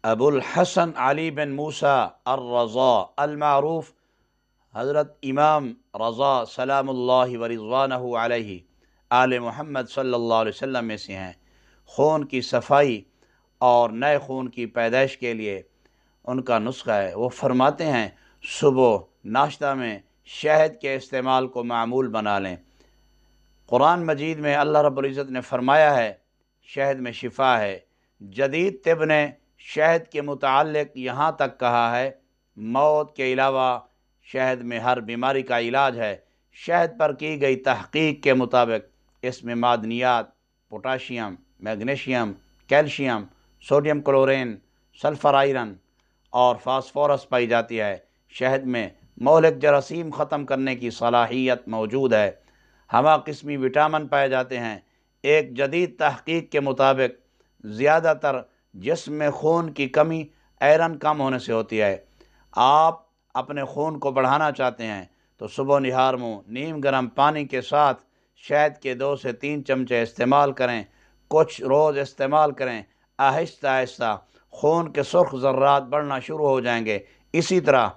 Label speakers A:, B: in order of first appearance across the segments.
A: ابو الحسن علی بن موسیٰ الرضا المعروف حضرت امام رضا سلام اللہ و رضوانہ علیہ آل محمد صلی اللہ علیہ وسلم میں سے ہیں۔ خون کی صفائی اور نئے خون کی پیدائش کے لیے ان کا نسخہ ہے۔ وہ فرماتے ہیں صبح ناشتہ میں شہد کے استعمال کو معمول بنا لیں۔ قرآن مجید میں اللہ رب العزت نے فرمایا ہے شہد میں شفا ہے۔ جدید طب نے شہد کے متعلق یہاں تک کہا ہے موت کے علاوہ شہد میں ہر بیماری کا علاج ہے۔ شہد پر کی گئی تحقیق کے مطابق اس میں معدنیات، potassium, magnesium, calcium, sodium chlorine, sulphur iron اور فاسفورس پائی جاتی ہے۔ شہد میں مہلک جراثیم ختم کرنے کی صلاحیت موجود ہے۔ ہمہ قسمی وٹامن پائے جاتے ہیں۔ ایک جدید تحقیق کے مطابق زیادہ تر جسم میں خون کی کمی آئرن کم ہونے سے ہوتی ہے۔ آپ اپنے خون کو بڑھانا چاہتے ہیں تو صبح نہار میں نیم گرم پانی کے ساتھ شہد کے 2 سے 3 چمچے استعمال کریں۔ کچھ روز استعمال کریں، آہستہ آہستہ خون کے سرخ ذرات بڑھنا شروع ہو جائیں گے۔ اسی طرح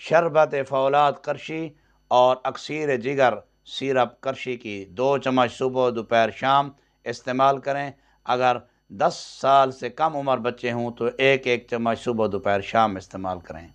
A: شربت فولاد کرشی اور اکسیر جگر سیرپ کرشی کی 2 چمچ صبح دوپہر شام استعمال کریں۔ اگر 10 سال سے کم عمر بچے ہوں تو 1 چمچ صبح دوپہر شام استعمال کریں۔